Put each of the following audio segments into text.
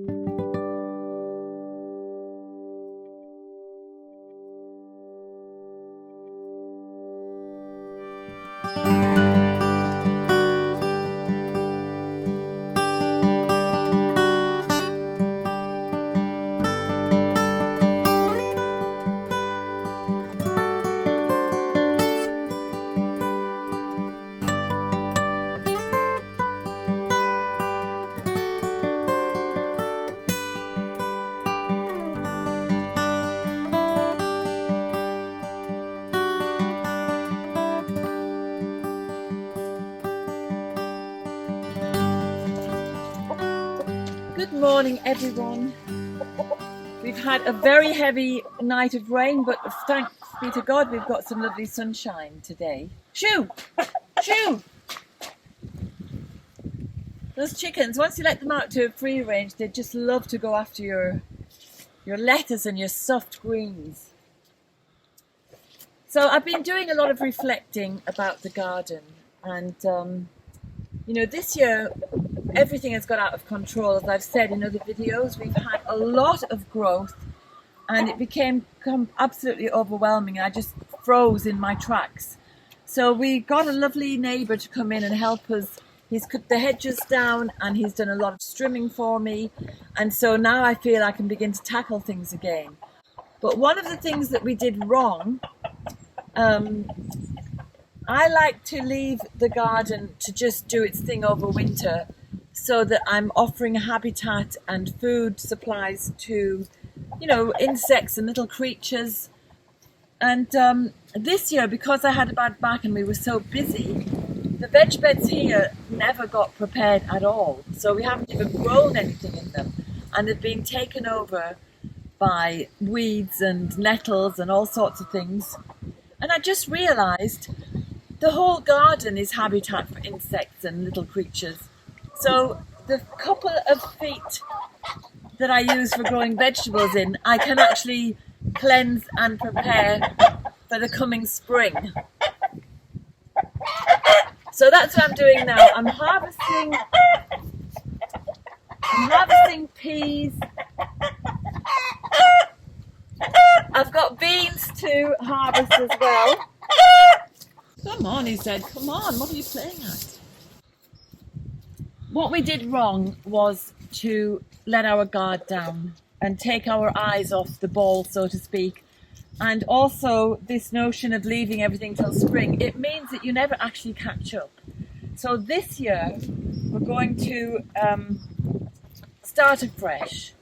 Good morning, everyone. We've had a very heavy night of rain, but thanks be to God, we've got some lovely sunshine today. Shoo! Shoo! Those chickens, once you let them out to a free range, they just love to go after your lettuce and your soft greens. So I've been doing a lot of reflecting about the garden, and this year everything has got out of control. As I've said in other videos, we've had a lot of growth and it became absolutely overwhelming. I just froze in my tracks. So we got a lovely neighbour to come in and help us. He's cut the hedges down and he's done a lot of trimming for me. And so now I feel I can begin to tackle things again. But one of the things that we did wrong, I like to leave the garden to just do its thing over winter, so that I'm offering habitat and food supplies to, insects and little creatures. And this year, because I had a bad back and we were so busy, the veg beds here never got prepared at all. So we haven't even grown anything in them. And they've been taken over by weeds and nettles and all sorts of things. And I just realised the whole garden is habitat for insects and little creatures. So the couple of feet that I use for growing vegetables in, I can actually cleanse and prepare for the coming spring. So that's what I'm doing now. I'm harvesting peas. I've got beans to harvest as well. Come on, he said. Come on, what are you playing at? What we did wrong was to let our guard down and take our eyes off the ball, so to speak. And also this notion of leaving everything till spring, it means that you never actually catch up. So this year we're going to start afresh.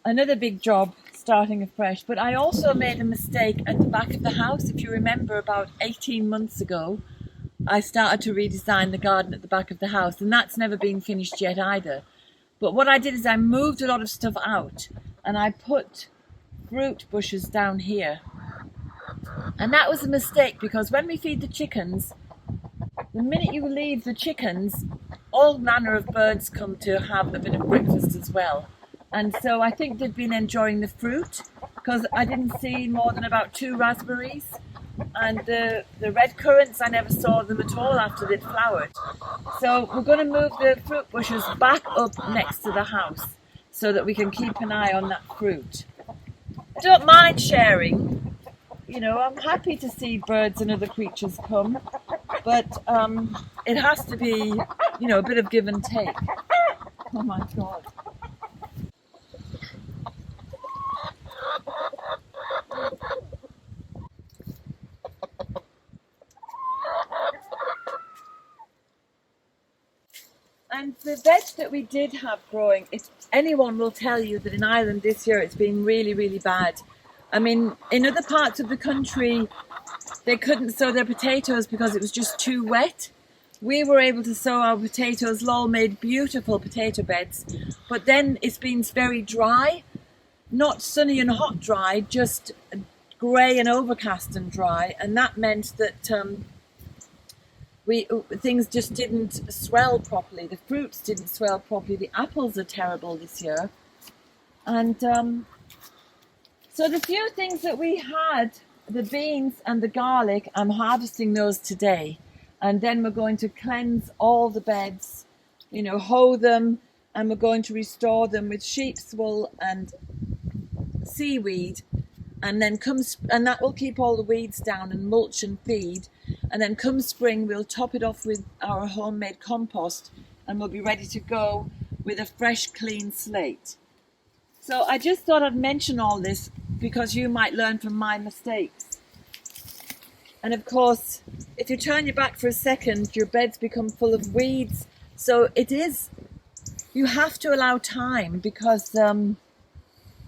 Another big job, starting afresh. But I also made a mistake at the back of the house. If you remember, about 18 months ago, I started to redesign the garden at the back of the house, and that's never been finished yet either. But what I did is I moved a lot of stuff out and I put fruit bushes down here. And that was a mistake, because when we feed the chickens, the minute you leave the chickens, all manner of birds come to have a bit of breakfast as well. And so I think they've been enjoying the fruit, because I didn't see more than about 2 raspberries. And the red currants, I never saw them at all after they'd flowered. So we're going to move the fruit bushes back up next to the house so that we can keep an eye on that fruit. I don't mind sharing. I'm happy to see birds and other creatures come, but it has to be, a bit of give and take. Oh my God. And the veg that we did have growing, if anyone will tell you that in Ireland this year it's been really, really bad. I mean, in other parts of the country, they couldn't sow their potatoes because it was just too wet. We were able to sow our potatoes. Lol made beautiful potato beds, but then it's been very dry, not sunny and hot dry, just grey and overcast and dry. And that meant that things just didn't swell properly. The fruits didn't swell properly. The apples are terrible this year. And so the few things that we had, the beans and the garlic, I'm harvesting those today. And then we're going to cleanse all the beds, hoe them, and we're going to restore them with sheep's wool and seaweed, and then and that will keep all the weeds down and mulch and feed. And then come spring, we'll top it off with our homemade compost, and we'll be ready to go with a fresh, clean slate. So I just thought I'd mention all this because you might learn from my mistakes. And of course, if you turn your back for a second, your beds become full of weeds. So you have to allow time, because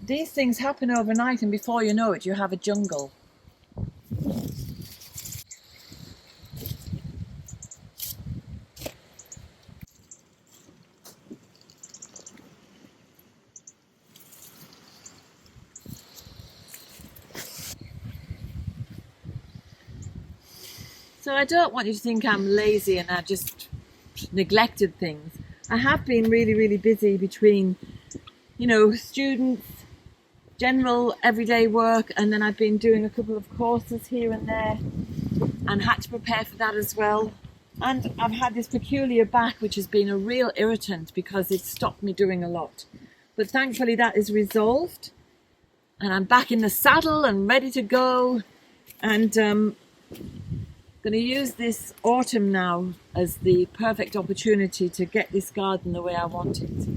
these things happen overnight, and before you know it, you have a jungle. So I don't want you to think I'm lazy and I just neglected things. I have been really, really busy between, students, general everyday work, and then I've been doing a couple of courses here and there and had to prepare for that as well. And I've had this peculiar back, which has been a real irritant because it's stopped me doing a lot. But thankfully that is resolved, and I'm back in the saddle and ready to go. And going to use this autumn now as the perfect opportunity to get this garden the way I want it.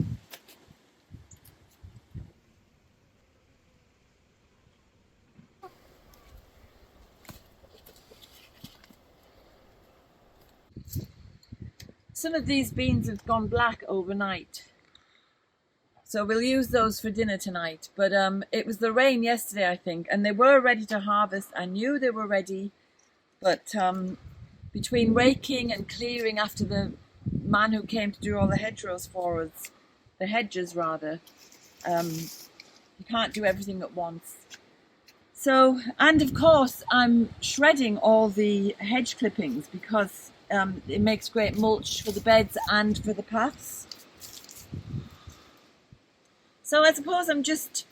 Some of these beans have gone black overnight, so we'll use those for dinner tonight. But it was the rain yesterday, I think, and they were ready to harvest. I knew they were ready, but between raking and clearing after the man who came to do all the hedgerows for us, the hedges rather, you can't do everything at once. So, and of course, I'm shredding all the hedge clippings because it makes great mulch for the beds and for the paths. So I suppose I'm just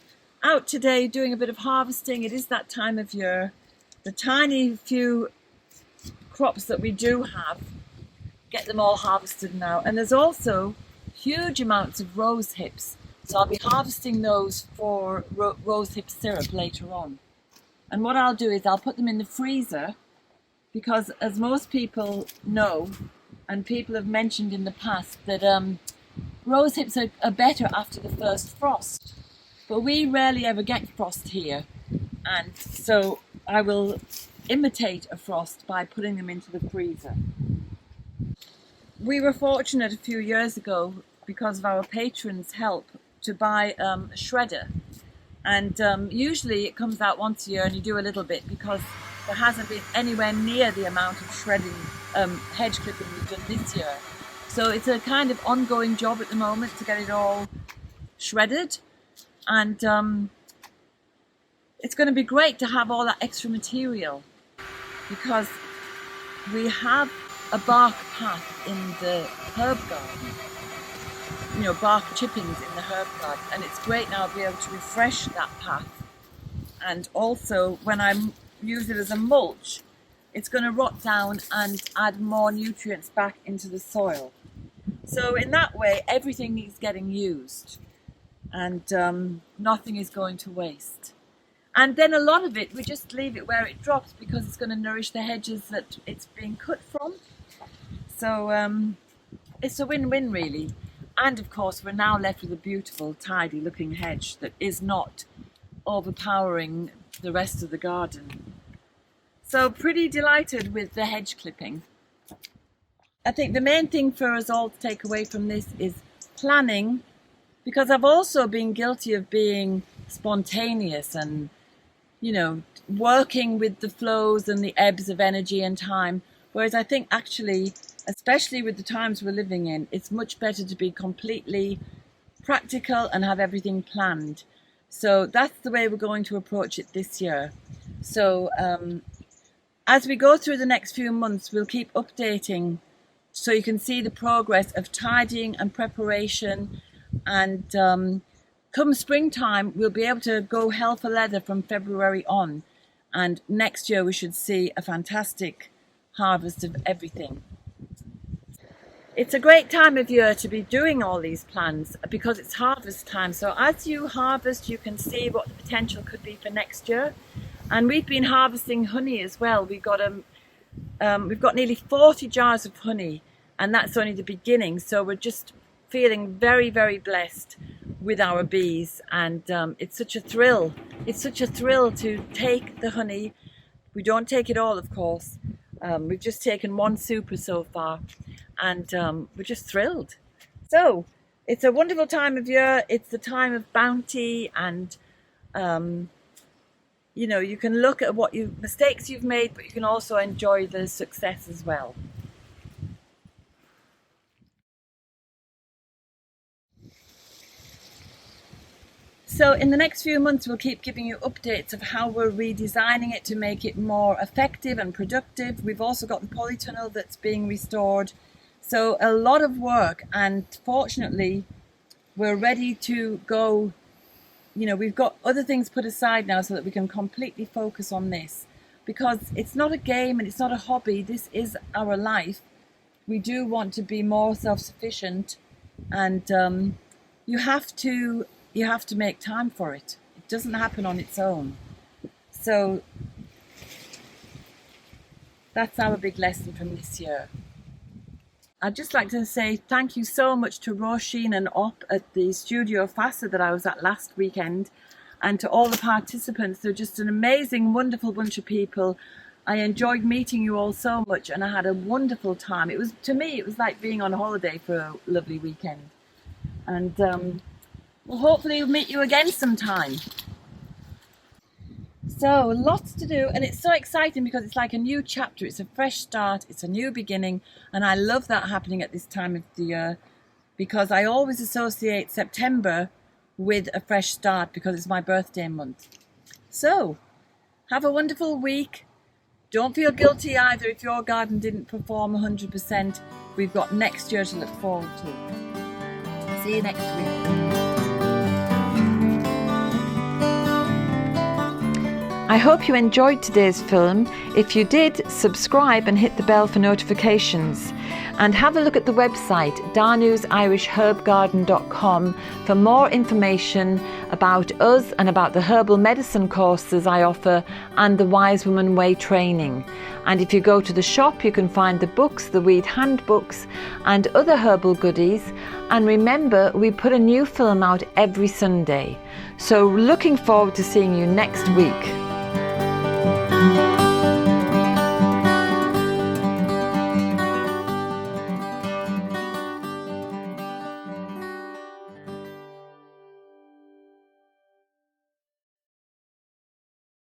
out today doing a bit of harvesting. It is that time of year. The tiny few crops that we do have, get them all harvested now. And there's also huge amounts of rose hips. So I'll be harvesting those for rose hip syrup later on. And what I'll do is I'll put them in the freezer, because as most people know, and people have mentioned in the past, that rose hips are better after the first frost. But we rarely ever get frost here. And so I will imitate a frost by putting them into the freezer. We were fortunate a few years ago, because of our patrons' help, to buy a shredder. And usually it comes out once a year and you do a little bit, because there hasn't been anywhere near the amount of shredding hedge clipping we've done this year. So it's a kind of ongoing job at the moment to get it all shredded. And it's going to be great to have all that extra material, because we have a bark path in the herb garden, bark chippings in the herb garden, and it's great now to be able to refresh that path. And also, when I use it as a mulch, it's going to rot down and add more nutrients back into the soil. So in that way, everything is getting used, and nothing is going to waste. And then a lot of it, we just leave it where it drops, because it's going to nourish the hedges that it's being cut from. So it's a win-win, really. And of course, we're now left with a beautiful, tidy looking hedge that is not overpowering the rest of the garden. So pretty delighted with the hedge clipping. I think the main thing for us all to take away from this is planning, because I've also been guilty of being spontaneous and working with the flows and the ebbs of energy and time. Whereas I think actually, especially with the times we're living in, it's much better to be completely practical and have everything planned. So that's the way we're going to approach it this year. So as we go through the next few months, we'll keep updating so you can see the progress of tidying and preparation. And come springtime, we'll be able to go hell for leather from February on. And next year we should see a fantastic harvest of everything. it's a great time of year to be doing all these plans because it's harvest time. So as you harvest, you can see what the potential could be for next year. And we've been harvesting honey as well. We've got nearly 40 jars of honey, and that's only the beginning. So we're just feeling very, very blessed with our bees, and it's such a thrill. It's such a thrill to take the honey. We don't take it all, of course. We've just taken one super so far, and we're just thrilled. So it's a wonderful time of year. It's the time of bounty, and you know, you can look at mistakes you've made, but you can also enjoy the success as well. So in the next few months, we'll keep giving you updates of how we're redesigning it to make it more effective and productive. We've also got the polytunnel that's being restored. So a lot of work, and fortunately, we're ready to go. You know, we've got other things put aside now so that we can completely focus on this, because it's not a game and it's not a hobby. This is our life. We do want to be more self-sufficient, and you have to make time for it. It doesn't happen on its own. So that's our big lesson from this year. I'd just like to say thank you so much to Róisín and Op at the Studio Fassa that I was at last weekend, and to all the participants. They're just an amazing, wonderful bunch of people. I enjoyed meeting you all so much, and I had a wonderful time. To me, it was like being on holiday for a lovely weekend. And well, hopefully we'll meet you again sometime. So lots to do, and it's so exciting because it's like a new chapter. It's a fresh start, it's a new beginning, and I love that happening at this time of the year, because I always associate September with a fresh start because it's my birthday month. So have a wonderful week. Don't feel guilty either if your garden didn't perform 100%. We've got next year to look forward to. See you next week. I hope you enjoyed today's film. If you did, subscribe and hit the bell for notifications. And have a look at the website danusirishherbgarden.com for more information about us and about the herbal medicine courses I offer and the Wise Woman Way training. And if you go to the shop, you can find the books, the weed handbooks and other herbal goodies. And remember, we put a new film out every Sunday. So looking forward to seeing you next week.